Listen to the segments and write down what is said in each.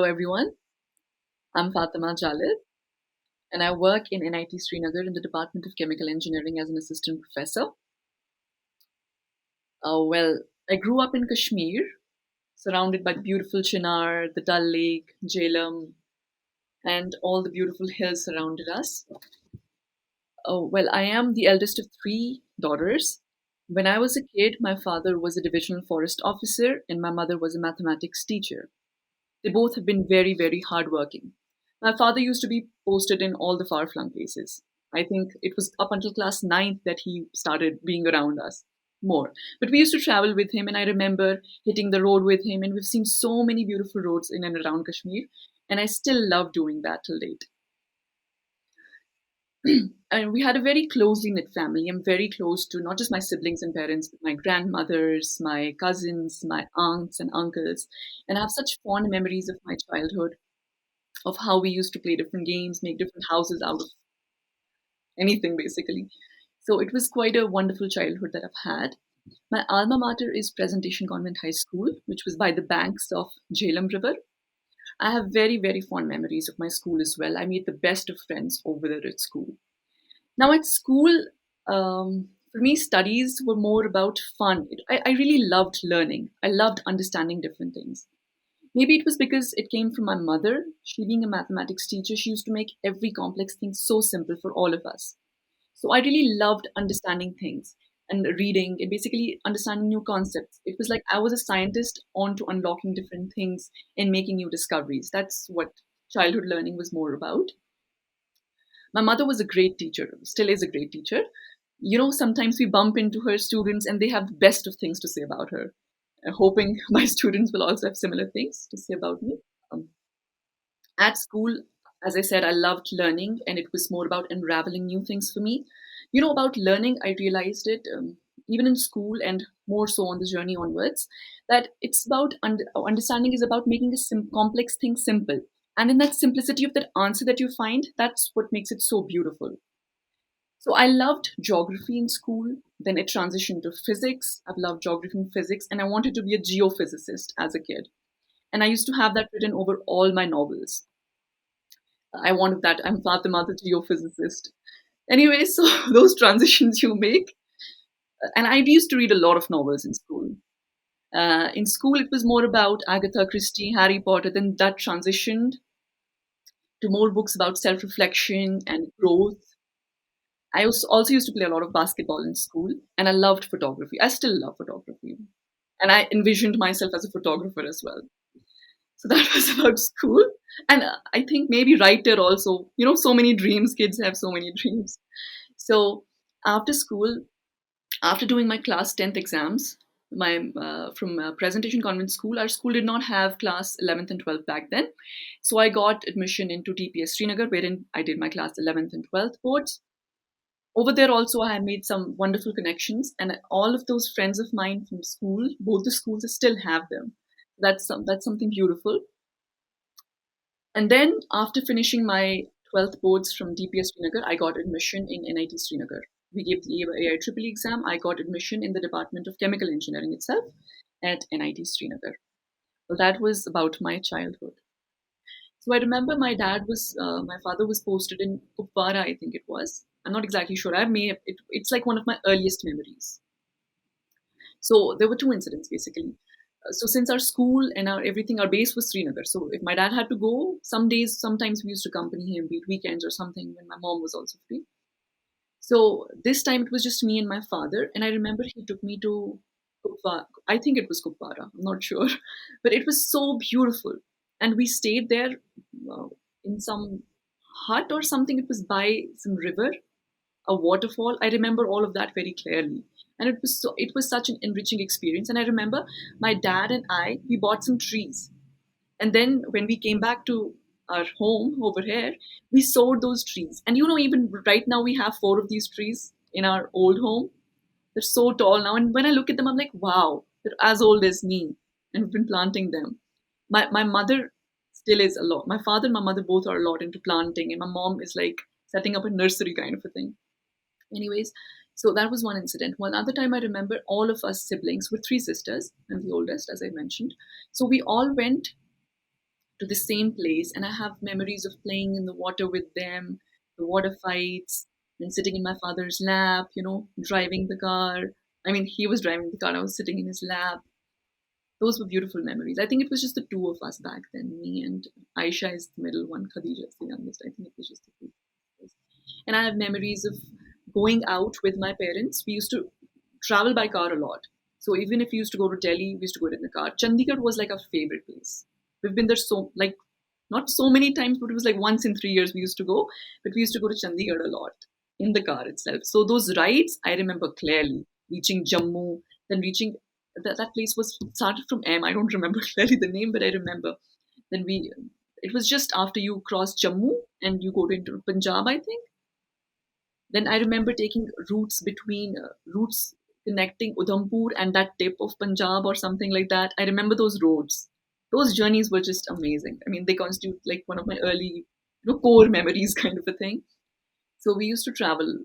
everyone. I'm Fatima Jalid, and I work in NIT Srinagar in the Department of Chemical Engineering as an assistant professor. I grew up in Kashmir, surrounded by the beautiful Chinar, the Dal Lake, Jhelum, and all the beautiful hills surrounded us. I am the eldest of three daughters. When I was a kid, my father was a divisional forest officer, and my mother was a mathematics teacher. They both have been very, very hardworking. My father used to be posted in all the far flung places. I think it was up until class ninth that he started being around us more. But we used to travel with him, and I remember hitting the road with him, and we've seen so many beautiful roads in and around Kashmir, and I still love doing that till date. And we had a very closely knit family. I'm very close to not just my siblings and parents, but my grandmothers, my cousins, my aunts and uncles. And I have such fond memories of my childhood, of how we used to play different games, make different houses out of anything basically. So it was quite a wonderful childhood that I've had. My alma mater is Presentation Convent High School, which was by the banks of Jhelum River. I have very, very fond memories of my school as well. I made the best of friends over there at school. Now, at school, for me, studies were more about fun. I really loved learning, I loved understanding different things. Maybe it was because it came from my mother. She, being a mathematics teacher, she used to make every complex thing so simple for all of us. So I really loved understanding things and reading and basically understanding new concepts. It was like I was a scientist on to unlocking different things and making new discoveries. That's what childhood learning was more about. My mother was a great teacher, still is a great teacher. Sometimes we bump into her students and they have the best of things to say about her. Hoping my students will also have similar things to say about me. Um, at school, as I said, I loved learning and it was more about unraveling new things for me. About learning, I realized it even in school and more so on the journey onwards, that it's about understanding is about making a complex thing simple. And in that simplicity of that answer that you find, that's what makes it so beautiful. So I loved geography in school. Then it transitioned to physics. I've loved geography and physics, and I wanted to be a geophysicist as a kid. And I used to have that written over all my novels. I wanted that. I'm Fatima, the geophysicist. Anyway, so those transitions you make. And I used to read a lot of novels in school. In school, it was more about Agatha Christie, Harry Potter. Then that transitioned to more books about self reflection and growth. I also used to play a lot of basketball in school, and I loved photography. I still love photography. And I envisioned myself as a photographer as well. So that was about school. And I think maybe writer also. So many dreams. Kids have so many dreams. So after school, after doing my class 10th exams, my from Presentation Convent School, our school did not have class 11th and 12th back then. So I got admission into TPS Srinagar, wherein I did my class 11th and 12th boards. Over there also I made some wonderful connections, and all of those friends of mine from school, both the schools, I still have them. That's something beautiful. And then after finishing my 12th boards from DPS Srinagar, I got admission in NIT Srinagar. We gave the AIEEE exam. I got admission in the Department of Chemical Engineering itself at NIT Srinagar. Well, that was about my childhood. So I remember my father was posted in Kupwara, I think it was. I'm not exactly sure. It's like one of my earliest memories. So there were two incidents basically. So since our school and our everything, our base was Srinagar. So if my dad had to go, some days, sometimes we used to accompany him, be it weekends or something, when my mom was also free. So this time it was just me and my father, and I remember he took me to Kupwara. I think it was Kupwara. I'm not sure, but it was so beautiful, and we stayed there uh, in some hut or something. It was by some river, a waterfall. I remember all of that very clearly. And it was such an enriching experience. And I remember my dad and we bought some trees. And then when we came back to our home over here, we sowed those trees. And even right now we have four of these trees in our old home. They're so tall now. And when I look at them, I'm like, wow, they're as old as me. And we've been planting them. My mother still is a lot. My father and my mother both are a lot into planting. And my mom is like setting up a nursery kind of a thing. Anyways, so that was one incident. One other time I remember, all of us siblings were three sisters. I'm the oldest, as I mentioned. So we all went to the same place, and I have memories of playing in the water with them, the water fights, and sitting in my father's lap, driving the car. I mean, he was driving the car, I was sitting in his lap. Those were beautiful memories. I think it was just the two of us back then. Me and Aisha is the middle one, Khadija is the youngest. I think it was just the two of us. And I have memories of going out with my parents. We used to travel by car a lot. So even if we used to go to Delhi, we used to go in the car. Chandigarh was like our favorite place. We've been there so, like, not so many times, but it was like once in 3 years we used to go. But we used to go to Chandigarh a lot in the car itself. So those rides I remember clearly. Reaching Jammu, then reaching that place was started from M. I don't remember clearly the name, but I remember. Then it was just after you cross Jammu and you go into Punjab, I think. Then I remember taking routes connecting Udhampur and that tip of Punjab or something like that. I remember those roads. Those journeys were just amazing. I mean, they constitute like one of my early, core memories kind of a thing. So we used to travel,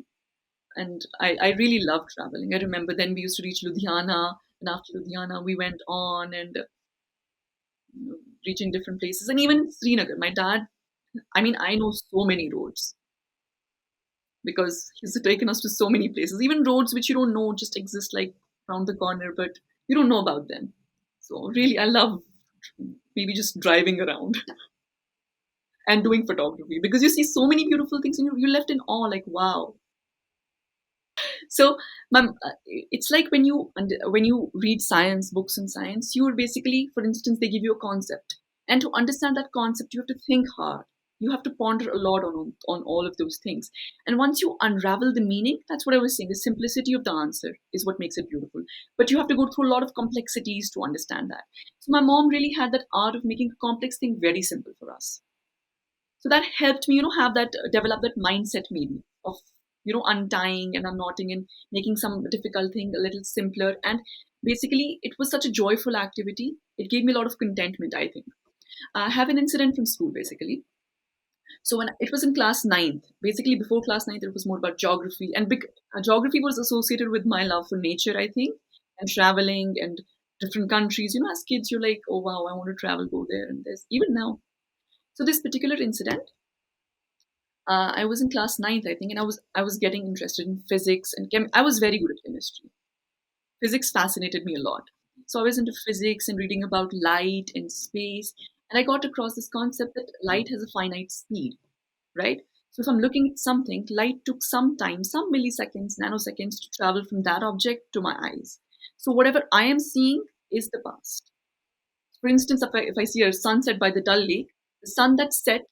and I really loved traveling. I remember then we used to reach Ludhiana, and after Ludhiana, we went on and reaching different places, and even Srinagar. My dad, I mean, I know so many roads because he's taken us to so many places, even roads which you don't know just exist like around the corner, but you don't know about them. So really, I love maybe just driving around and doing photography because you see so many beautiful things and you're left in awe, like wow. So, it's like when you read science books in science, you are basically, for instance, they give you a concept, and to understand that concept, you have to think hard. You have to ponder a lot on all of those things. And once you unravel the meaning, that's what I was saying. The simplicity of the answer is what makes it beautiful. But you have to go through a lot of complexities to understand that. So my mom really had that art of making a complex thing very simple for us. So that helped me, have that develop that mindset maybe of untying and unknotting and making some difficult thing a little simpler. And basically, it was such a joyful activity. It gave me a lot of contentment. I think I have an incident from school basically. So when it was in class ninth, basically before class ninth, it was more about geography, and geography was associated with my love for nature, I think, and traveling and different countries. As kids, you're like, oh wow, I want to travel, go there, and this. Even now, so this particular incident, I was in class ninth, I think, and I was getting interested in physics and I was very good at chemistry. Physics fascinated me a lot, so I was into physics and reading about light and space, and I got across this concept that light has a finite speed, right? So if I'm looking at something, light took some time, some milliseconds, nanoseconds to travel from that object to my eyes. So whatever I am seeing is the past. For instance, if I see a sunset by the Dull Lake, the sun that set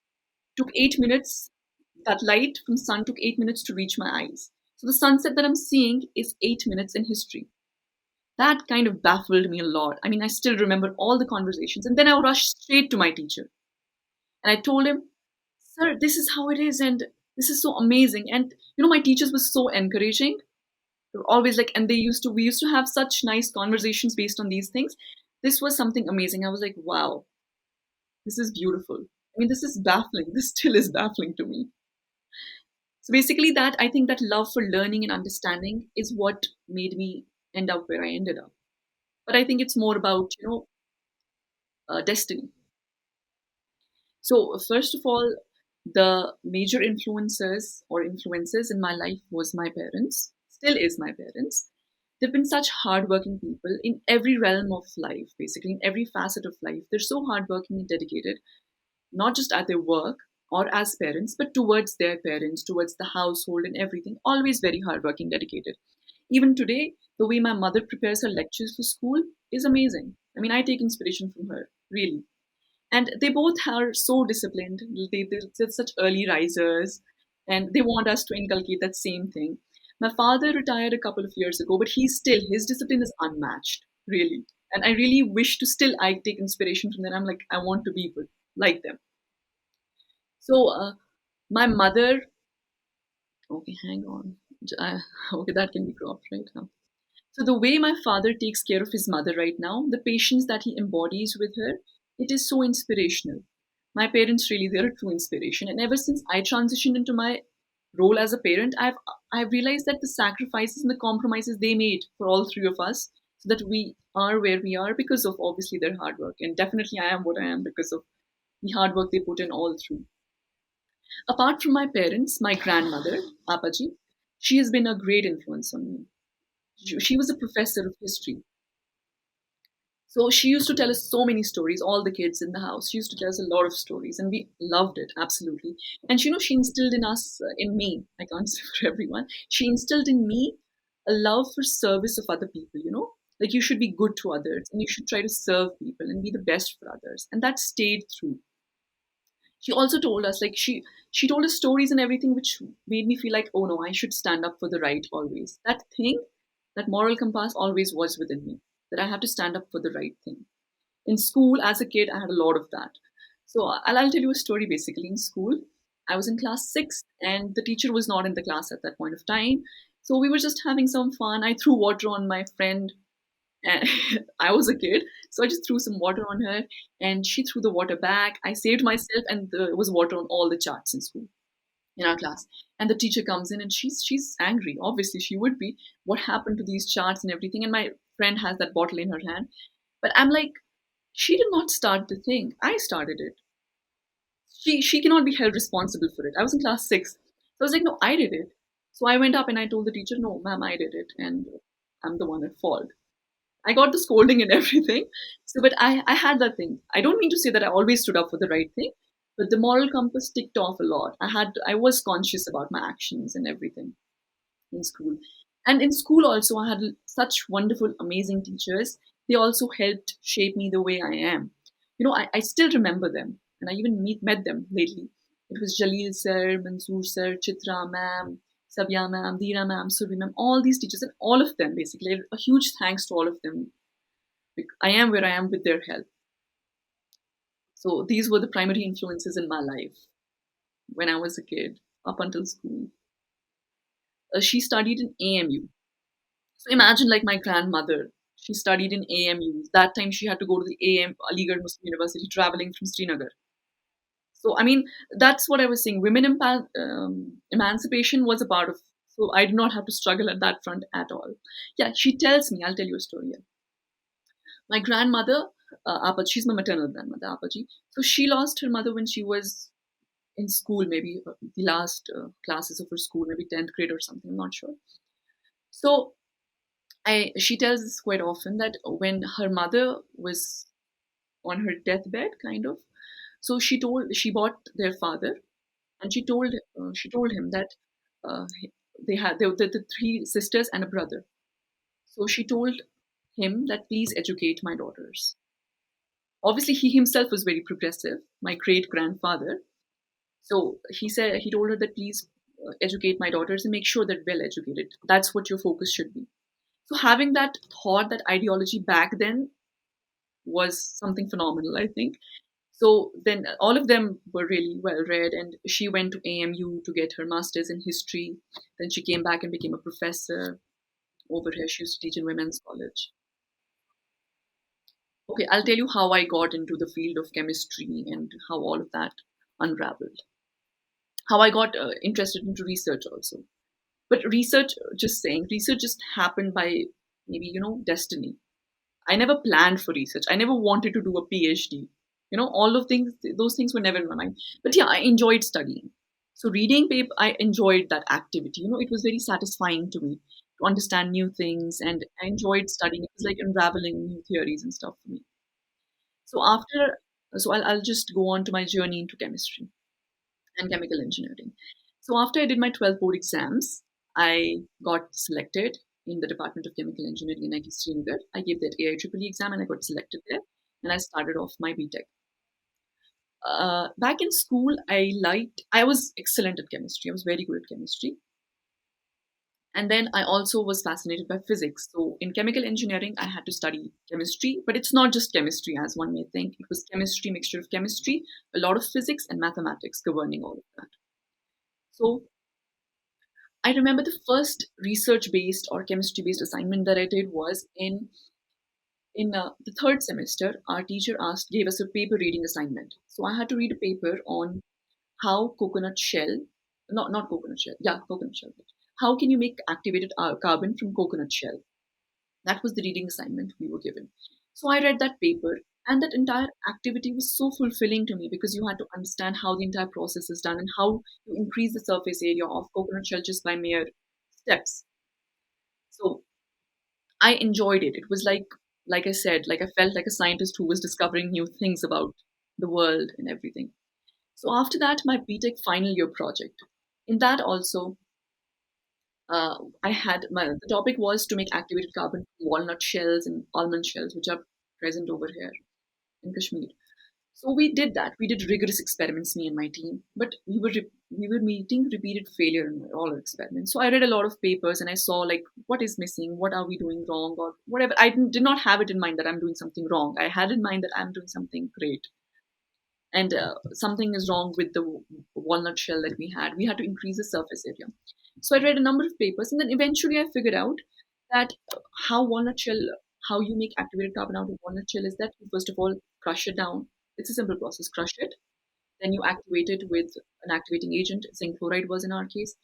took 8 minutes. That light from sun took 8 minutes to reach my eyes. So the sunset that I'm seeing is 8 minutes in history. That kind of baffled me a lot. I mean, I still remember all the conversations. And then I rushed straight to my teacher. And I told him, Sir, this is how it is. And this is so amazing. And, my teachers were so encouraging. They were always like, and we used to have such nice conversations based on these things. This was something amazing. I was like, wow, this is beautiful. I mean, this is baffling. This still is baffling to me. So basically, that I think that love for learning and understanding is what made me end up where I ended up. But I think it's more about destiny. So first of all, the major influencers or influences in my life was my parents. Still is my parents. They've been such hardworking people in every realm of life, basically in every facet of life. They're so hardworking and dedicated, not just at their work or as parents, but towards their parents, towards the household and everything. Always very hardworking, dedicated. Even today, the way my mother prepares her lectures for school is amazing. I mean, I take inspiration from her, really. And they both are so disciplined. They're such early risers, and they want us to inculcate that same thing. My father retired a couple of years ago, but his discipline is unmatched, really. And I really wish to still I take inspiration from them. I'm like, I want to be like them. So my mother, okay, hang on. Okay, that can be cropped, right? Huh? So the way my father takes care of his mother right now, the patience that he embodies with her, it is so inspirational. My parents really, they're a true inspiration. And ever since I transitioned into my role as a parent, I've realized that the sacrifices and the compromises they made for all three of us, so that we are where we are because of obviously their hard work. And definitely I am what I am because of the hard work they put in all through. Apart from my parents, my grandmother, Apaji, she has been a great influence on me. She was a professor of history. So she used to tell us so many stories, all the kids in the house. She used to tell us a lot of stories, and we loved it, absolutely. And she instilled in us, in me, I can't say for everyone, she instilled in me a love for service of other people, Like you should be good to others and you should try to serve people and be the best for others. And that stayed through. She also told us, like, she told us stories and everything which made me feel like, oh no, I should stand up for the right always. That thing, that moral compass always was within me, that I have to stand up for the right thing. In school, as a kid, I had a lot of that. So I'll tell you a story. Basically, in school, I was in class 6 and the teacher was not in the class at that point of time. So we were just having some fun. I threw water on my friend, and I was a kid, so I just threw some water on her, and she threw the water back. I saved myself, and there was water on all the charts in school, in our class. And the teacher comes in, and she's angry. Obviously, she would be. What happened to these charts and everything? And my friend has that bottle in her hand, but I'm like, she did not start the thing. I started it. She cannot be held responsible for it. I was in class 6, so I was like, no, I did it. So I went up and I told the teacher, no, ma'am, I did it, and I'm the one at fault. I got the scolding and everything. So, but I had that thing. I don't mean to say that I always stood up for the right thing, but the moral compass ticked off a lot. I was conscious about my actions and everything in school. And in school also, I had such wonderful, amazing teachers. They also helped shape me the way I am. I still remember them, and I even met them lately. It was Jalil sir, Mansoor sir, Chitra ma'am, Sabya ma'am, Deera ma'am, Survi ma'am, all these teachers, and all of them basically. A huge thanks to all of them. I am where I am with their help. So these were the primary influences in my life when I was a kid, up until school. She studied in AMU. So imagine like my grandmother. She studied in AMU. That time she had to go to the Aligarh Muslim University, traveling from Srinagar. So I mean, that's what I was saying. Women emancipation was a part of. So I did not have to struggle at that front at all. Yeah, she tells me. I'll tell you a story. Yeah. My grandmother, Apaji, she's my maternal grandmother, Apaji. So she lost her mother when she was in school, maybe the last classes of her school, maybe 10th grade or something. I'm not sure. So she tells us quite often that when her mother was on her deathbed, kind of, so she bought their father, and she told him that uh, they were the three sisters and a brother. So she told him that please educate my daughters. Obviously, he himself was very progressive, my great grandfather. So he told her that please educate my daughters and make sure they're well educated. That's what your focus should be. So having that thought, that ideology back then was something phenomenal, I think. So then all of them were really well read, and she went to AMU to get her master's in history. Then she came back and became a professor over here. She used to teach in women's college. Okay, I'll tell you how I got into the field of chemistry and how all of that unraveled. How I got interested into research also. But research just happened by maybe, destiny. I never planned for research. I never wanted to do a PhD. All of those things were never in my mind. But yeah, I enjoyed studying. So reading paper, I enjoyed that activity. It was very satisfying to me to understand new things, and I enjoyed studying. It was like unraveling new theories and stuff for me. So I'll just go on to my journey into chemistry and chemical engineering. So after I did my 12 board exams, I got selected in the Department of Chemical Engineering in IIT Srinagar. I gave that AIEEE exam and I got selected there. And I started off my BTech. Back in school, I was excellent at chemistry. I was very good at chemistry. And then I also was fascinated by physics. So in chemical engineering, I had to study chemistry, but it's not just chemistry as one may think. It was chemistry, mixture of chemistry, a lot of physics and mathematics governing all of that. So I remember the first research based or chemistry based assignment that I did was in the third semester. Our teacher gave us a paper reading assignment. So I had to read a paper on how coconut shell, not coconut shell, yeah, coconut shell. How can you make activated carbon from coconut shell? That was the reading assignment we were given. So I read that paper, And that entire activity was so fulfilling to me because you had to understand how the entire process is done and how you increase the surface area of coconut shell just by mere steps. So I enjoyed it. It was like I said, like I felt like a scientist who was discovering new things about the world and everything. So after that, my BTech final year project. In that also, I had the topic was to make activated carbon from walnut shells and almond shells, which are present over here in Kashmir. So we did that. We did rigorous experiments, me and my team, but we were meeting repeated failure in all our experiments. So I read a lot of papers and I saw like what is missing, what are we doing wrong, or whatever. Did not have it in mind that I'm doing something wrong. I had in mind that I'm doing something great, and something is wrong with the walnut shell that we had. We had to increase the surface area. So I read a number of papers, and then eventually I figured out that how walnut shell, how you make activated carbon out of walnut shell is that you first of all crush it down. It's a simple process. Crush it, then you activate it with an activating agent. Zinc chloride was in our case.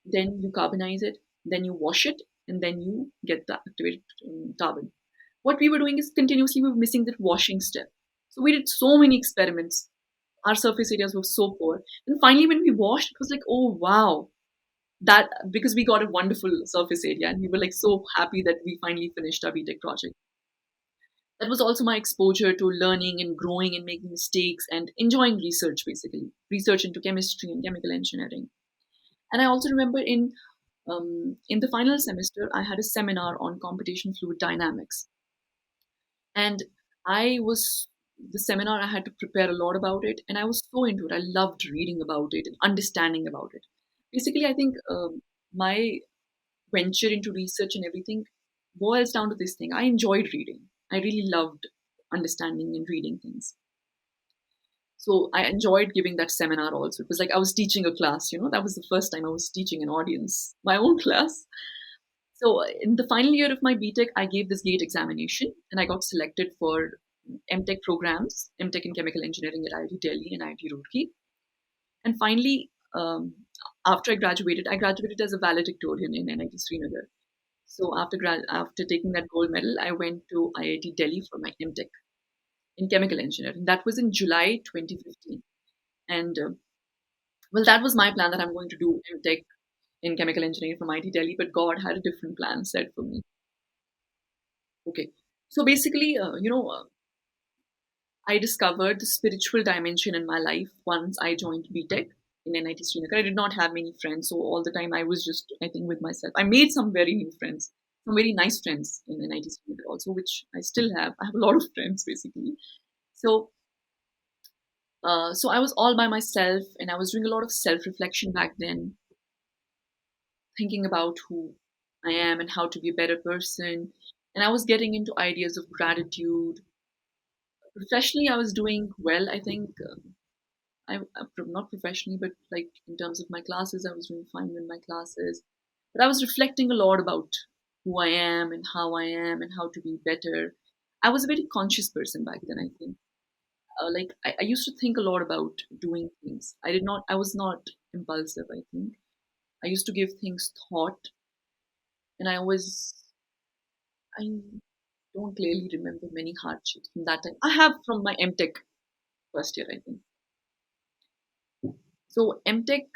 Then you carbonize it. Then you wash it, and then you get the activated carbon. What we were doing is continuously we were missing that washing step. So we did so many experiments. Our surface areas were so poor. And finally, when we washed, it was like, oh wow, that because we got a wonderful surface area, and we were like so happy that we finally finished our BTech project. That was also my exposure to learning and growing and making mistakes and enjoying research, basically research into chemistry and chemical engineering. And I also remember in the final semester, I had a seminar on computational fluid dynamics, and I was the seminar. I had to prepare a lot about it, and I was so into it. I loved reading about it and understanding about it. Basically, I think my venture into research and everything boils down to this thing. I enjoyed reading. I really loved understanding and reading things. So I enjoyed giving that seminar also. It was like I was teaching a class, that was the first time I was teaching an audience, my own class. So in the final year of my BTech, I gave this GATE examination and I got selected for MTech programs, MTech in Chemical Engineering at IIT Delhi and IIT Roorkee. And finally, after I graduated as a valedictorian in NIT Srinagar. So after taking that gold medal, I went to IIT Delhi for my MTech in chemical engineering. That was in July 2015. And well, that was my plan that I'm going to do MTech in chemical engineering from IIT Delhi, but God had a different plan set for me. Okay. So basically, I discovered the spiritual dimension in my life once I joined BTech in NIT Srinagar. I did not have many friends, so all the time I was just, I think, with myself. I made some very new friends, some very nice friends in NIT Srinagar also, which I still have. I have a lot of friends basically. So, so I was all by myself, and I was doing a lot of self-reflection back then, thinking about who I am and how to be a better person. And I was getting into ideas of gratitude. Professionally, I was doing well. I think not professionally, but like in terms of my classes, I was doing fine in my classes. But I was reflecting a lot about who I am and how I am and how to be better. I was a very conscious person back then, I think. I used to think a lot about doing things. I was not impulsive, I think. I used to give things thought, and I don't clearly remember many hardships from that time. I have from my MTech first year, I think. So MTech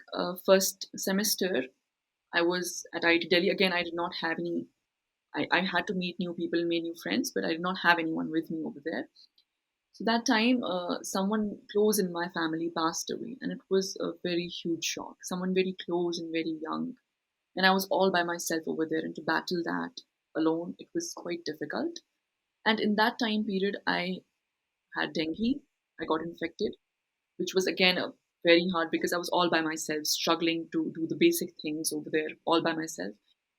first semester, I was at IIT Delhi. Again, I did not have any. I had to meet new people, made new friends, but I did not have anyone with me over there. So that time, someone close in my family passed away, and it was a very huge shock. Someone very close and very young, and I was all by myself over there, and to battle that alone, it was quite difficult. And in that time period, I had dengue. I got infected, which was again a very hard because I was all by myself, struggling to do the basic things over there all by myself,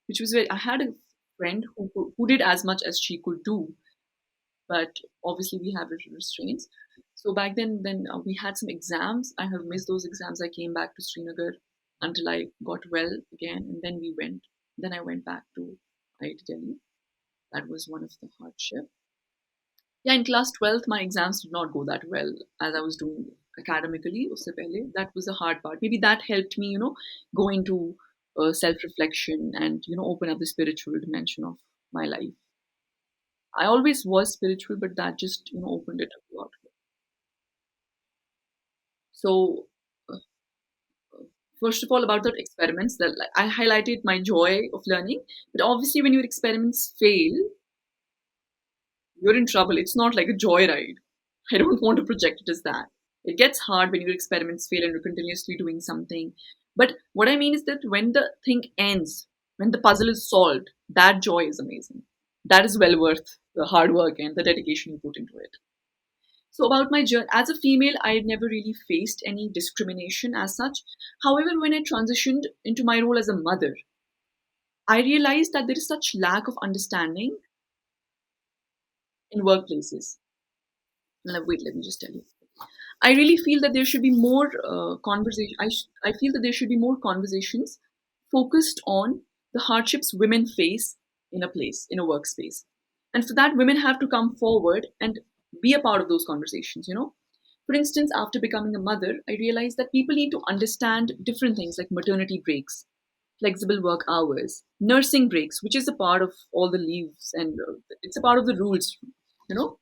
which was very. I had a friend who did as much as she could do, but obviously we have restraints. So back then we had some exams. I have missed those exams. I came back to Srinagar until I got well again, and then we went. Then I went back to IIT Delhi. That was one of the hardship. Yeah, in class 12th, my exams did not go that well as I was doing academically. Usse pehle. That was the hard part. Maybe that helped me, go into self reflection and, open up the spiritual dimension of my life. I always was spiritual, but that just opened it up a lot. So first of all, about the experiments, that like, I highlighted my joy of learning, but obviously when your experiments fail, you're in trouble. It's not like a joyride. I don't want to project it as that. It gets hard when your experiments fail and you're continuously doing something. But what I mean is that when the thing ends, when the puzzle is solved, that joy is amazing. That is well worth the hard work and the dedication you put into it. So, about my journey, as a female, I had never really faced any discrimination as such. However, when I transitioned into my role as a mother, I realized that there is such lack of understanding in workplaces. Wait, let me just tell you. I really feel that there should be more conversation. I feel that there should be more conversations focused on the hardships women face in a place, in a workspace. And for that, women have to come forward and be a part of those conversations. For instance, after becoming a mother, I realized that people need to understand different things like maternity breaks, flexible work hours, nursing breaks, which is a part of all the leaves and it's a part of the rules, you know,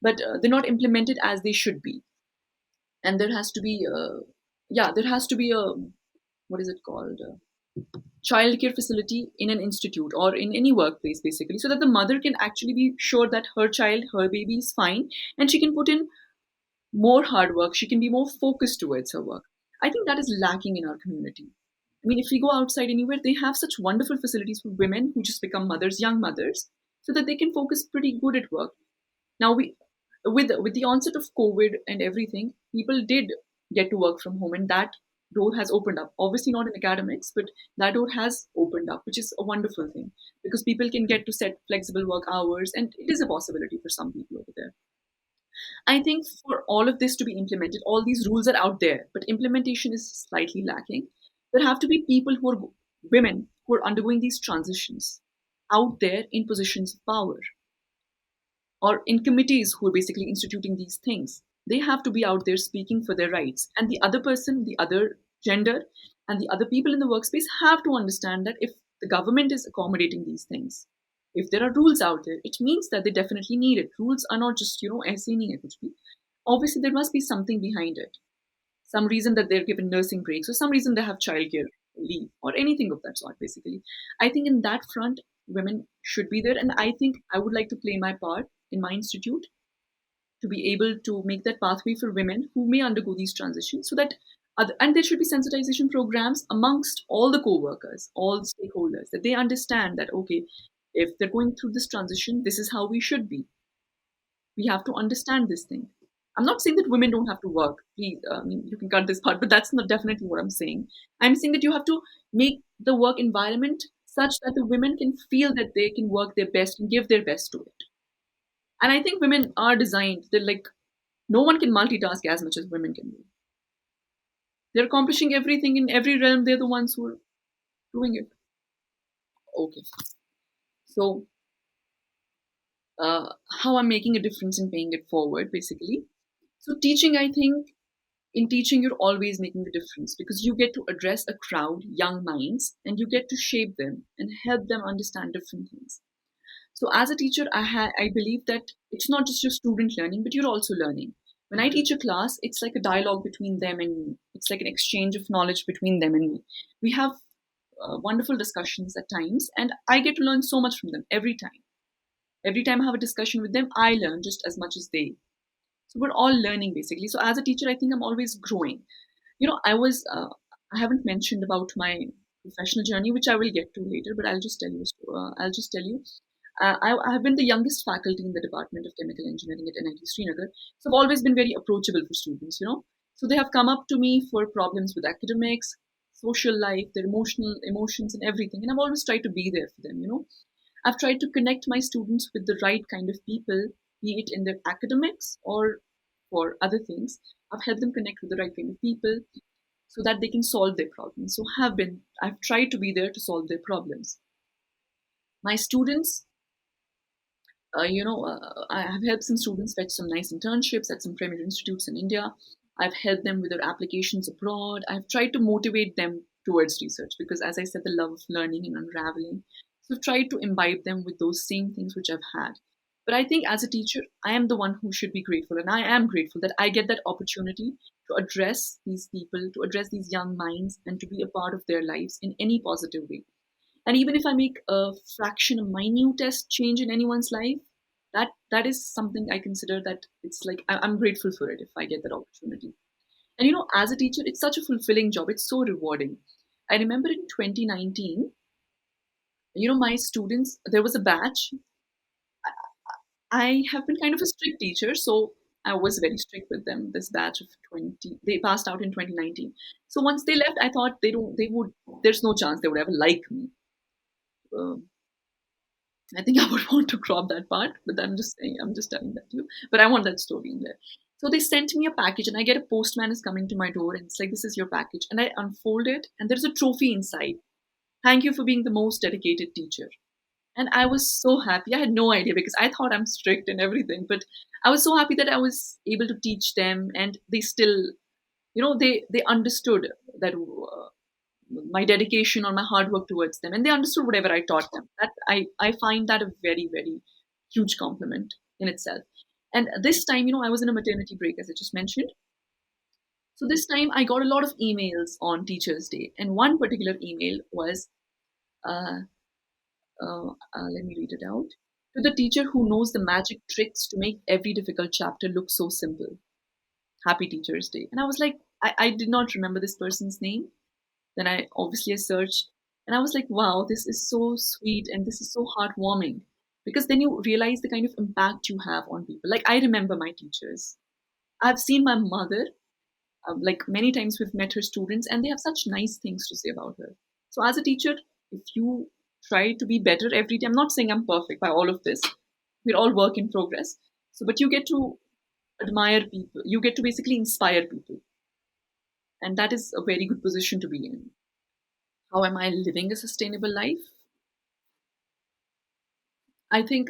but they're not implemented as they should be. And there has to be, there has to be a, what is it called? Childcare facility in an institute or in any workplace, basically, so that the mother can actually be sure that her child, her baby is fine and she can put in more hard work, she can be more focused towards her work. I think that is lacking in our community. I mean, if we go outside anywhere, they have such wonderful facilities for women who just become mothers, young mothers, so that they can focus pretty good at work. Now we, with the onset of COVID and everything, people did get to work from home, and that door has opened up. Obviously, not in academics, but that door has opened up, which is a wonderful thing because people can get to set flexible work hours, and it is a possibility for some people over there. I think for all of this to be implemented, all these rules are out there, but implementation is slightly lacking. There have to be people who are women who are undergoing these transitions out there in positions of power or in committees who are basically instituting these things. They have to be out there speaking for their rights. And the other person, the other gender, and the other people in the workspace have to understand that if the government is accommodating these things, if there are rules out there, it means that they definitely need it. Rules are not just, ऐसे ही नहीं है कुछ भी. Obviously, there must be something behind it. Some reason that they're given nursing breaks, or some reason they have childcare leave, or anything of that sort, basically. I think in that front, women should be there. And I think I would like to play my part in my institute to be able to make that pathway for women who may undergo these transitions so that and there should be sensitization programs amongst all the co-workers, all the stakeholders, that they understand that okay, if they're going through this transition, this is how we should be. We have to understand this thing. I'm not saying that women don't have to work. Please, I mean, you can cut this part, but that's not definitely what I'm saying. I'm saying that you have to make the work environment such that the women can feel that they can work their best and give their best to it. And I think women are designed, they're like, no one can multitask as much as women can do. They're accomplishing everything in every realm. They're the ones who are doing it. Okay. So, how I'm making a difference in paying it forward, basically. So, teaching, I think, in teaching, you're always making a difference because you get to address a crowd, young minds, and you get to shape them and help them understand different things. So as a teacher, I believe that it's not just your student learning, but you're also learning. When I teach a class, it's like a dialogue between them and me. It's like an exchange of knowledge between them and me. We have wonderful discussions at times, and I get to learn so much from them every time. Every time I have a discussion with them, I learn just as much as they. So we're all learning basically. So as a teacher, I think I'm always growing. I haven't mentioned about my professional journey, which I will get to later, but I'll just tell you. I'll just tell you. I have been the youngest faculty in the Department of Chemical Engineering at NIT Srinagar. So I've always been very approachable for students. So they have come up to me for problems with academics, social life, their emotions and everything. And I've always tried to be there for them. I've tried to connect my students with the right kind of people, be it in their academics or for other things. I've helped them connect with the right kind of people so that they can solve their problems. So I've tried to be there to solve their problems. My students, I have helped some students fetch some nice internships at some premier institutes in India. I've helped them with their applications abroad. I've tried to motivate them towards research because, as I said, the love of learning and unraveling. So I've tried to imbibe them with those same things which I've had. But I think as a teacher, I am the one who should be grateful. And I am grateful that I get that opportunity to address these people, to address these young minds, and to be a part of their lives in any positive way. And even if I make a fraction, a minutest change in anyone's life, that is something I consider that it's like I'm grateful for it if I get that opportunity. And as a teacher, it's such a fulfilling job. It's so rewarding. I remember in 2019, my students, there was a batch. I have been kind of a strict teacher, so I was very strict with them. This batch of 20, they passed out in 2019. So once they left, I thought they would, there's no chance they would ever like me. Um, I think I would want to crop that part, but I'm just saying, I'm just telling that to you. But I want that story in there. So they sent me a package, and I get a postman is coming to my door, and it's like, this is your package. And I unfold it, and there's a trophy inside. Thank you for being the most dedicated teacher. And I was so happy. I had no idea because I thought I'm strict and everything, but I was so happy that I was able to teach them, and they still, they understood that my dedication or my hard work towards them, and they understood whatever I taught them. That I find that a very very huge compliment in itself. And this time, I was in a maternity break, as I just mentioned. So this time, I got a lot of emails on Teachers' Day, and one particular email was, uh, let me read it out. To the teacher who knows the magic tricks to make every difficult chapter look so simple. Happy Teachers' Day. And I was like, I did not remember this person's name. Then I obviously searched, and I was like, wow, this is so sweet and this is so heartwarming. Because then you realize the kind of impact you have on people. Like, I remember my teachers. I've seen my mother, like many times we've met her students, and they have such nice things to say about her. So, as a teacher, if you try to be better every day, I'm not saying I'm perfect by all of this, we're all work in progress. So, but you get to admire people, you get to basically inspire people. And that is a very good position to be in. How am I living a sustainable life? I think,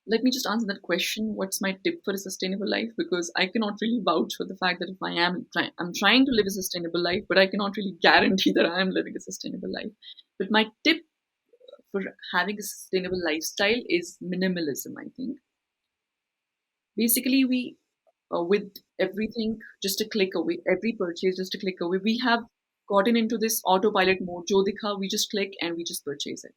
let me just answer that question. What's my tip for a sustainable life? Because I cannot really vouch for the fact that if I'm trying to live a sustainable life, but I cannot really guarantee that I am living a sustainable life. But my tip for having a sustainable lifestyle is minimalism, I think. Basically, with everything just a click away, every purchase just a click away, we have gotten into this autopilot mode. Jo dikha, we just click and we just purchase it.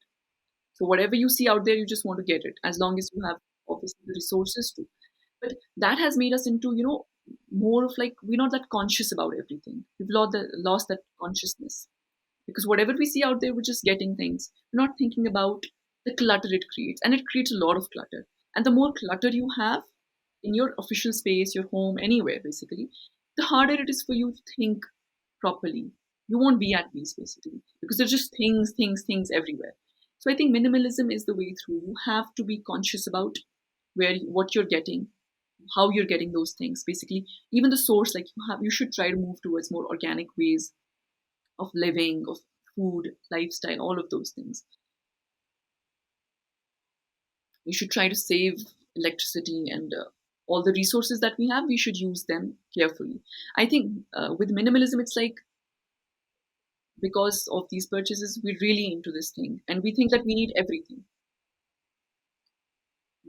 So whatever you see out there, you just want to get it, as long as you have obviously the resources to. But that has made us into, more of like we're not that conscious about everything. We've lost that consciousness, because whatever we see out there, we're just getting things. We're not thinking about the clutter it creates, and it creates a lot of clutter. And the more clutter you have in your official space, your home, anywhere basically, the harder it is for you to think properly. You won't be at peace basically, because there's just things, things, things everywhere. So I think minimalism is the way through. You have to be conscious about what you're getting, how you're getting those things. Basically, even the source, like you should try to move towards more organic ways of living, of food, lifestyle, all of those things. We should try to save electricity and all the resources that we have. We should use them carefully. I think with minimalism, it's like because of these purchases, we're really into this thing, and we think that we need everything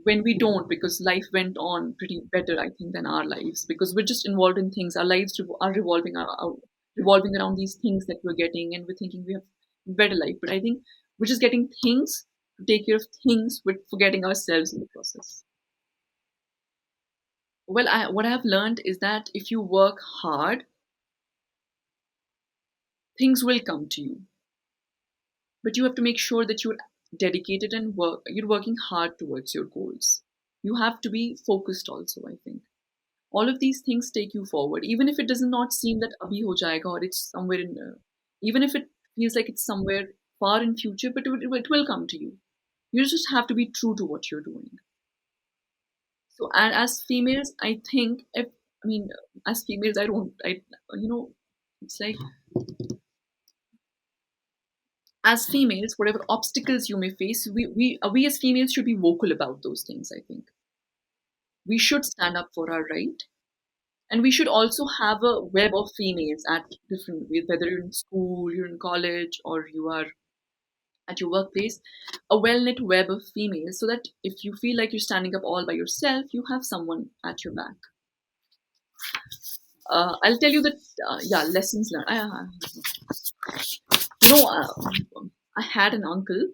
when we don't, because life went on pretty better, I think, than our lives, because we're just involved in things. Our lives are revolving around these things that we're getting, and we're thinking we have a better life. But I think we're just getting things to take care of things, with forgetting ourselves in the process. Well, what I have learned is that if you work hard, things will come to you, but you have to make sure that you're dedicated and you're working hard towards your goals. You have to be focused also, I think. All of these things take you forward, even if it does not seem that abhi ho jayega, or it's somewhere in, even if it feels like it's somewhere far in future, but it will come to you. You just have to be true to what you're doing. So, and as females, I think, if, I mean, as females, I don't, I, you know, it's like, as females, whatever obstacles you may face, we as females should be vocal about those things, I think. We should stand up for our right. And we should also have a web of females at different, whether you're in school, you're in college, or you are at your workplace, a well knit web of females, so that if you feel like you're standing up all by yourself, you have someone at your back. I'll tell you that, yeah, lessons learned. You know, I had an uncle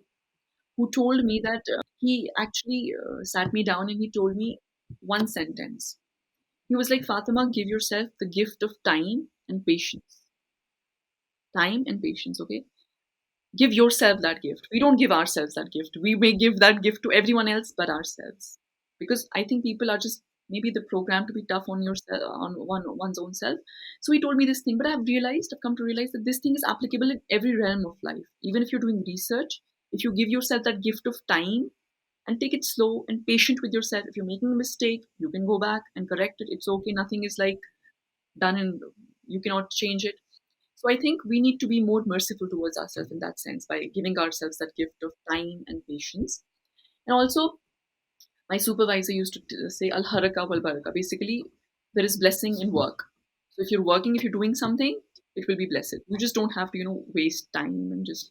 who told me that he actually sat me down and he told me one sentence. He was like, Fatima, give yourself the gift of time and patience. Time and patience, okay? Give yourself that gift. We don't give ourselves that gift. We may give that gift to everyone else but ourselves. Because I think people are just maybe the program to be tough on yourself, on one's own self. So he told me this thing, but I've come to realize that this thing is applicable in every realm of life. Even if you're doing research, if you give yourself that gift of time and take it slow and patient with yourself, if you're making a mistake, you can go back and correct it. It's okay. Nothing is like done and you cannot change it. So I think we need to be more merciful towards ourselves in that sense by giving ourselves that gift of time and patience. And also, my supervisor used to say, Al haraka wal baraka. Basically, there is blessing in work. So if you're working, if you're doing something, it will be blessed. You just don't have to, waste time and just,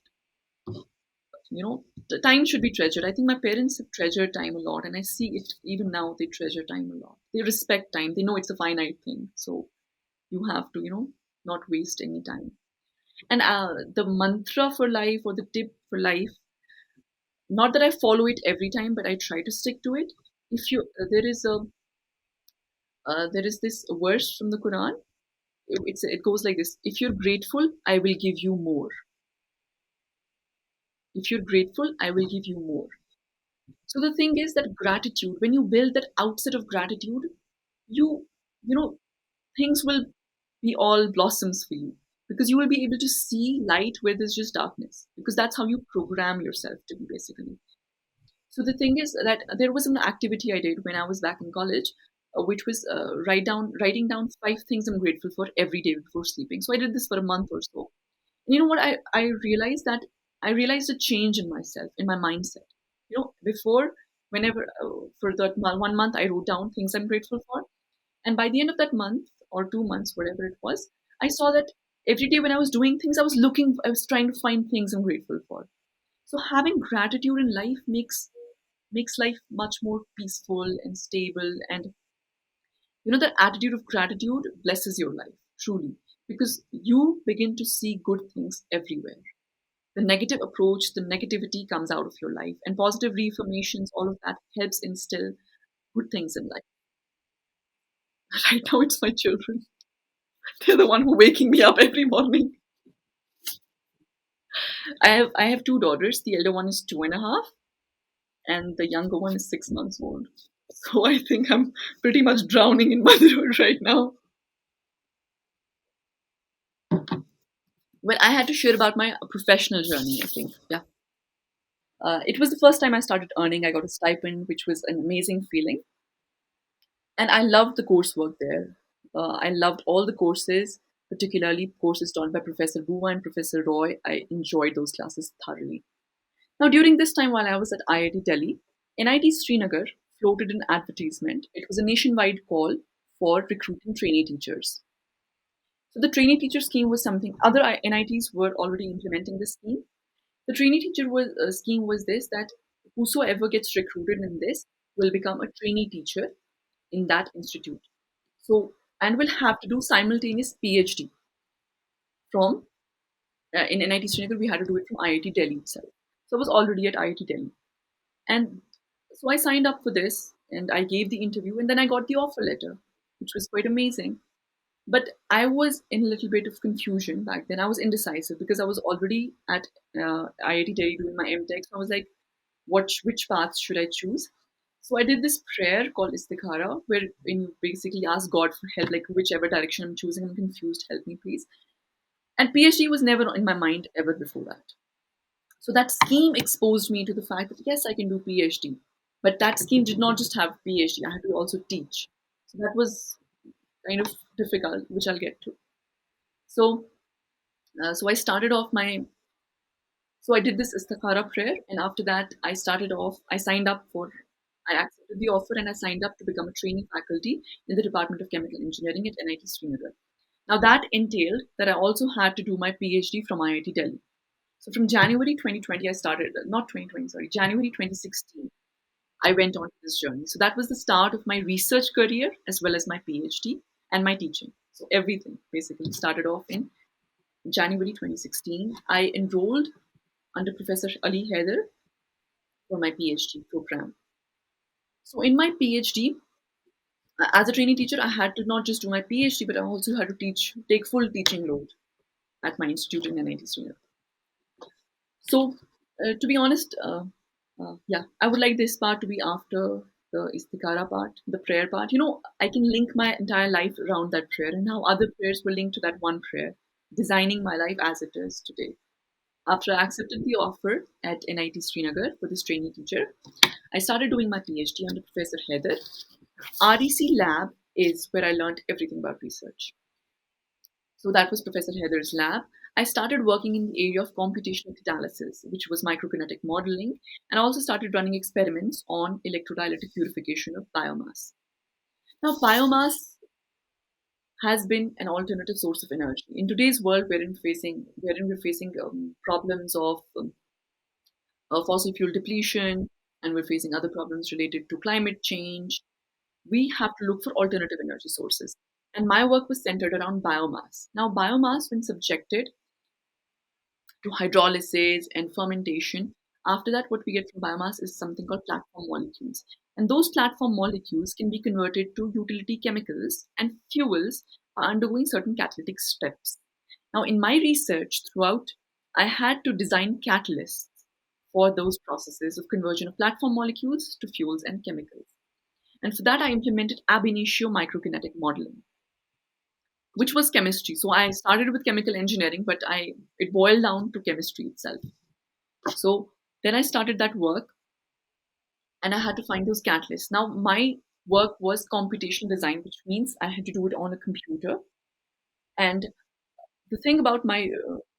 the time should be treasured. I think my parents have treasured time a lot, and I see it even now. They treasure time a lot. They respect time. They know it's a finite thing. So you have to, not waste any time. And the mantra for life or the tip for life, not that I follow it every time, but I try to stick to it. If you there is this verse from the Quran. It goes like this: If you're grateful, I will give you more. If you're grateful, I will give you more. So the thing is that gratitude, when you build that outset of gratitude, you you know things will be all blossoms for you, because you will be able to see light where there's just darkness, because that's how you program yourself to be, basically. So the thing is that there was an activity I did when I was back in college, which was writing down 5 things I'm grateful for every day before sleeping. So I did this for a month or so. And you know what? I realized a change in myself, in my mindset. Before, whenever for that 1 month, I wrote down things I'm grateful for, and by the end of that month or 2 months, whatever it was, I saw that every day when I was doing things, I was trying to find things I'm grateful for. So having gratitude in life makes life much more peaceful and stable. And the attitude of gratitude blesses your life, truly, because you begin to see good things everywhere. The negative approach, the negativity comes out of your life, and positive reaffirmations, all of that helps instill good things in life. Right now, it's my children. They're the one who waking me up every morning. I have 2 daughters. The elder one is 2.5, and the younger one is 6 months old. So I think I'm pretty much drowning in motherhood right now. Well, I had to share about my professional journey, I think. Yeah. It was the first time I started earning. I got a stipend, which was an amazing feeling. And I loved the coursework there. I loved all the courses, particularly courses taught by Professor Buwa and Professor Roy. I enjoyed those classes thoroughly. Now, during this time, while I was at IIT Delhi, NIT Srinagar floated an advertisement. It was a nationwide call for recruiting trainee teachers. So the trainee teacher scheme was something other NITs were already implementing this scheme. The trainee teacher scheme was this, that whosoever gets recruited in this will become a trainee teacher in that institute. So, and will have to do simultaneous PhD from in NIT Srinagar. We had to do it from IIT Delhi itself. So I was already at IIT Delhi, and so I signed up for this and I gave the interview, and then I got the offer letter, which was quite amazing. But I was in a little bit of confusion back then. I was indecisive because I was already at IIT Delhi doing my MTech. So I was like, which path should I choose? So I did this prayer called Istikhara, where you basically ask God for help, like whichever direction I'm choosing, I'm confused, help me please. And PhD was never in my mind ever before that. So that scheme exposed me to the fact that yes, I can do PhD. But that scheme did not just have PhD, I had to also teach. So that was kind of difficult, which I'll get to. So, so I started off my So I did this istikhara prayer, and after that, I signed up I accepted the offer and I signed up to become a training faculty in the Department of Chemical Engineering at NIT Srinagar. Now, that entailed that I also had to do my PhD from IIT Delhi. So from January 2020, I started, not 2020, sorry, January 2016, I went on this journey. So that was the start of my research career as well as my PhD and my teaching. So everything basically started off in January 2016. I enrolled under Professor Ali Haider for my PhD program. So in my PhD, as a trainee teacher, I had to not just do my PhD, but I also had to take full teaching load at my institute in NIT Srinagar. So, to be honest, yeah, I would like this part to be after the istikara part, the prayer part. I can link my entire life around that prayer and how other prayers were linked to that one prayer, designing my life as it is today. After I accepted the offer at NIT Srinagar for this trainee teacher, I started doing my PhD under Professor Heather. REC Lab is where I learned everything about research. So that was Professor Heather's lab. I started working in the area of computational catalysis, which was microkinetic modeling, and I also started running experiments on electrodialytic purification of biomass. Now, biomass has been an alternative source of energy in today's world, wherein we're facing problems of fossil fuel depletion, and we're facing other problems related to climate change. We have to look for alternative energy sources. And my work was centered around biomass. Now, biomass, when subjected to hydrolysis and fermentation, after that, what we get from biomass is something called platform molecules. And those platform molecules can be converted to utility chemicals and fuels by undergoing certain catalytic steps. Now, in my research throughout, I had to design catalysts for those processes of conversion of platform molecules to fuels and chemicals. And for that, I implemented ab initio microkinetic modeling, which was chemistry. So I started with chemical engineering, but I it boiled down to chemistry itself. So then I started that work, and I had to find those catalysts. Now my work was computational design, which means I had to do it on a computer. And the thing about my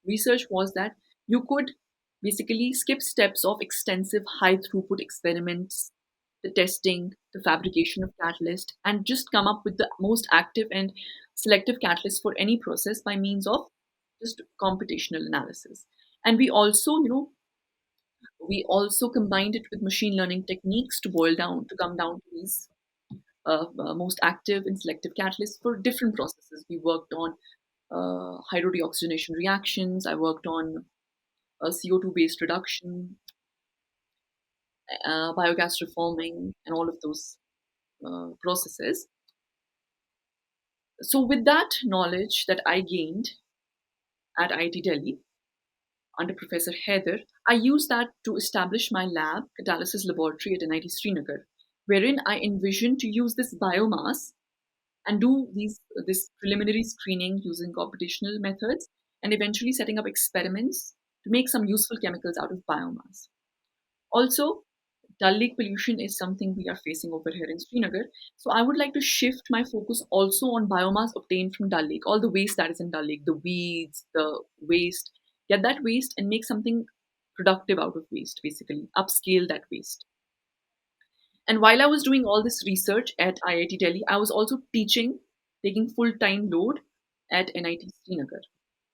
research was that you could basically skip steps of extensive high throughput experiments, the testing, the fabrication of catalyst, and just come up with the most active and selective catalyst for any process by means of just computational analysis. And we also combined it with machine learning techniques to come down to these most active and selective catalysts for different processes. We worked on hydrodeoxygenation reactions. I worked on CO2 based reduction, biogas reforming, and all of those processes. So, with that knowledge that I gained at IIT Delhi under Professor Heather, I used that to establish my lab, catalysis laboratory at NIT Srinagar, wherein I envisioned to use this biomass and do this preliminary screening using computational methods, and eventually setting up experiments to make some useful chemicals out of biomass. Also, Dal Lake pollution is something we are facing over here in Srinagar. So I would like to shift my focus also on biomass obtained from Dal Lake, all the waste that is in Dal Lake, the weeds, the waste. Get that waste and make something productive out of waste, basically, upscale that waste. And while I was doing all this research at IIT Delhi, I was also teaching, taking full time load at NIT Srinagar,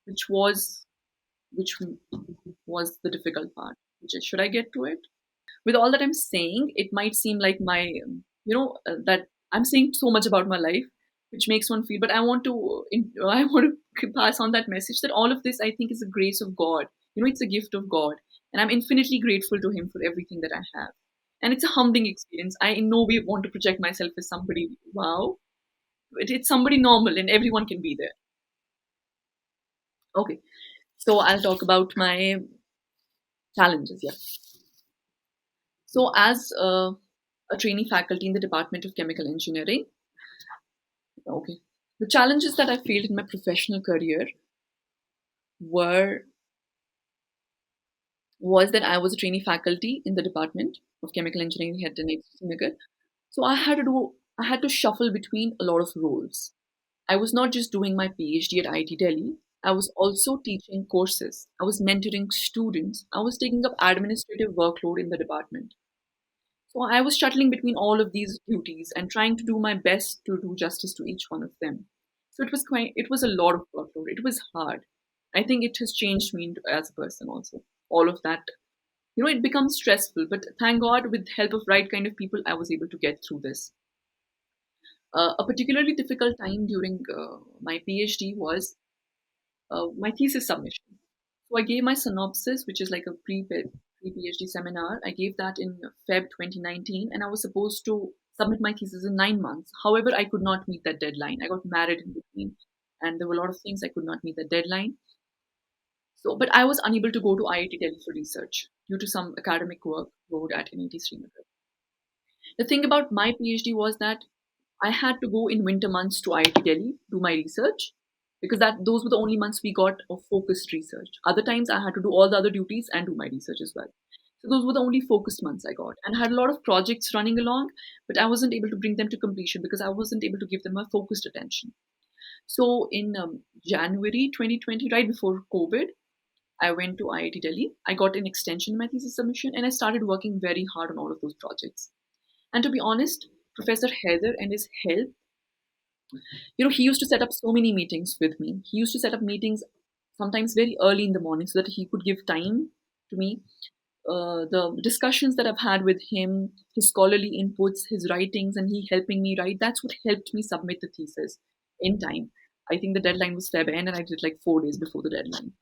which was which was the difficult part. Should I get to it? With all that I'm saying, it might seem like that I'm saying so much about my life, which makes one feel. But I want to pass on that message that all of this, I think, is a grace of God. It's a gift of God, and I'm infinitely grateful to Him for everything that I have. And it's a humbling experience. I in no way want to project myself as somebody wow. It's somebody normal, and everyone can be there. Okay, so I'll talk about my challenges. Yeah. So as a trainee faculty in the Department of Chemical Engineering. Okay. The challenges that I faced in my professional career were was that I was a trainee faculty in the Department of Chemical Engineering here at Srinagar. So I had to shuffle between a lot of roles. I was not just doing my PhD at IIT Delhi. I was also teaching courses. I was mentoring students. I was taking up administrative workload in the department. So I was shuttling between all of these duties and trying to do my best to do justice to each one of them. So it was a lot of workload. It was hard. I think it has changed me as a person also. All of that, it becomes stressful, but thank God, with help of right kind of people, I was able to get through this. A particularly difficult time during my PhD was my thesis submission. So I gave my synopsis, which is like a pre PhD seminar. I gave that in Feb 2019, and I was supposed to submit my thesis in 9 months. However, I could not meet that deadline. I got married in between, and there were a lot of things I could not meet that deadline. So, but I was unable to go to IIT Delhi for research due to some academic work load at NIT Srinagar. The thing about my PhD was that I had to go in winter months to IIT Delhi, do my research, because that those were the only months we got of focused research. Other times I had to do all the other duties and do my research as well. So those were the only focused months I got, and I had a lot of projects running along, but I wasn't able to bring them to completion because I wasn't able to give them a focused attention. So in January 2020, right before COVID, I went to IIT Delhi. I got an extension in my thesis submission, and I started working very hard on all of those projects. And to be honest, Professor Heather and his help, he used to set up so many meetings with me. He used to set up meetings sometimes very early in the morning so that he could give time to me. The discussions that I've had with him, his scholarly inputs, his writings, and he helping me write, that's what helped me submit the thesis in time. I think the deadline was Feb end, and I did like 4 days before the deadline.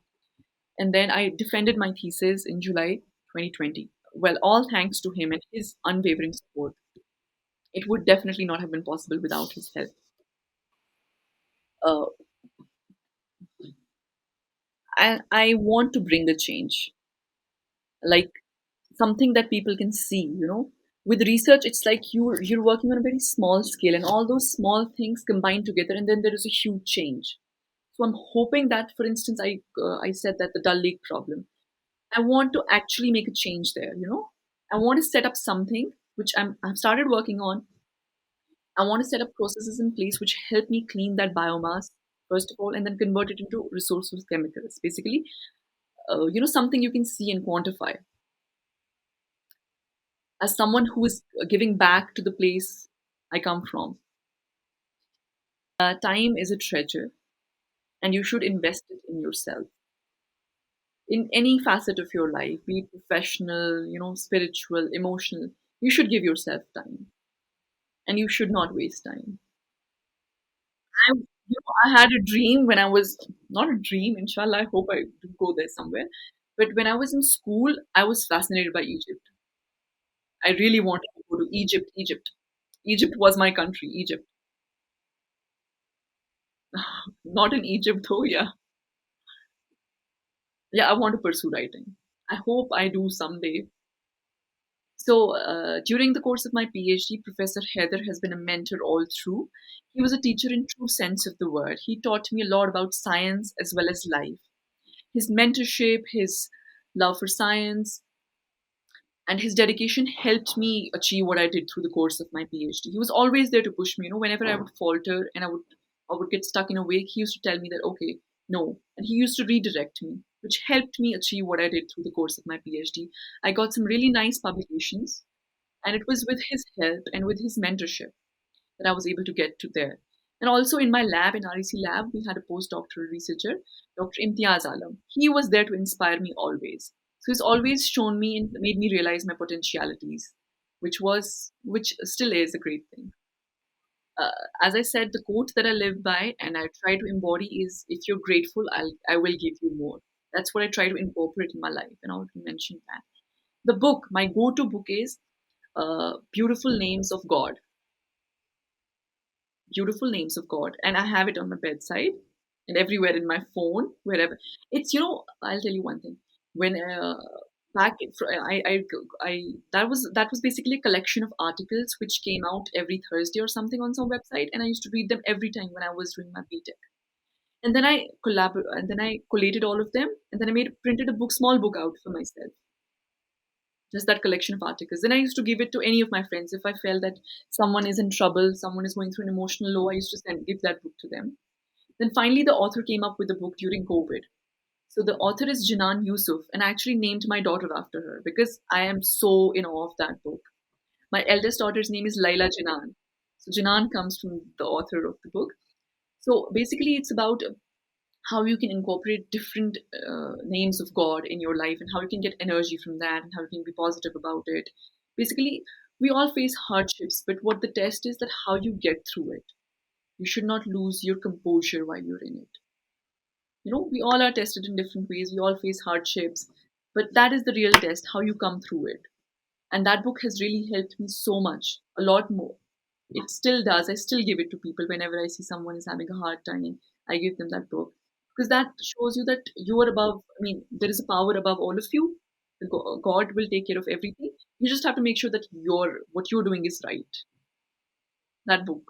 And then I defended my thesis in July 2020. Well, all thanks to him and his unwavering support. It would definitely not have been possible without his help. Uh, I want to bring a change, like something that people can see. With research, it's like you're working on a very small scale, and all those small things combine together, and then there is a huge change. So I'm hoping that, for instance, I said that the Dull Lake problem, I want to actually make a change there. I want to set up something which I've started working on. I want to set up processes in place which help me clean that biomass first of all, and then convert it into resourceful chemicals. Basically, something you can see and quantify. As someone who is giving back to the place I come from, time is a treasure, and you should invest it in yourself in any facet of your life, be it professional, spiritual, emotional. You should give yourself time, and you should not waste time. I had a dream when I was not a dream. Inshallah, I hope I do go there somewhere. But when I was in school, I was fascinated by Egypt. I really wanted to go to Egypt. Egypt was my country. Egypt, not in Egypt though. Yeah, yeah. I want to pursue writing. I hope I do someday. So during the course of my PhD, Professor Heather has been a mentor all through. He was a teacher in true sense of the word. He taught me a lot about science as well as life. His mentorship, his love for science, and his dedication helped me achieve what I did through the course of my PhD. He was always there to push me. Whenever I would falter and I would get stuck in a way, he used to tell me that okay, no, and he used to redirect me, which helped me achieve what I did through the course of my PhD. I got some really nice publications, and it was with his help and with his mentorship that I was able to get to there. And also in my lab, in REC lab, we had a postdoctoral researcher, Dr. Imtiaz Alam. He was there to inspire me always. So he's always shown me and made me realize my potentialities, which still is a great thing. Uh, as I said, the quote that I live by and I try to embody is, "If you're grateful, I will give you more." That's what I try to incorporate in my life, and I want to mention that. The book, my go-to book is Beautiful Names of God. Beautiful Names of God, and I have it on my bedside and everywhere in my phone, wherever. It's I'll tell you one thing. When back I that was basically a collection of articles which came out every Thursday or something on some website, and I used to read them every time when I was doing my BTech. And then I collated all of them, and then I made printed a small book out for myself, just that collection of articles. Then I used to give it to any of my friends. If I felt that someone is in trouble, someone is going through an emotional low, I used to give that book to them. Then finally, the author came up with the book during COVID. So the author is Janan Yusuf, and I actually named my daughter after her because I am so in awe of that book. My eldest daughter's name is Laila Janan. So Janan comes from the author of the book. So basically, it's about how you can incorporate different names of God in your life, and how you can get energy from that, and how you can be positive about it. Basically, we all face hardships, but what the test is that how you get through it. You should not lose your composure while you're in it. We all are tested in different ways. We all face hardships, but that is the real test, how you come through it. And that book has really helped me so much, a lot more. It still does. I still give it to people whenever I see someone is having a hard time. I give them that book because that shows you that you are above. I mean, there is a power above all of you. God will take care of everything. You just have to make sure that what you're doing is right. That book.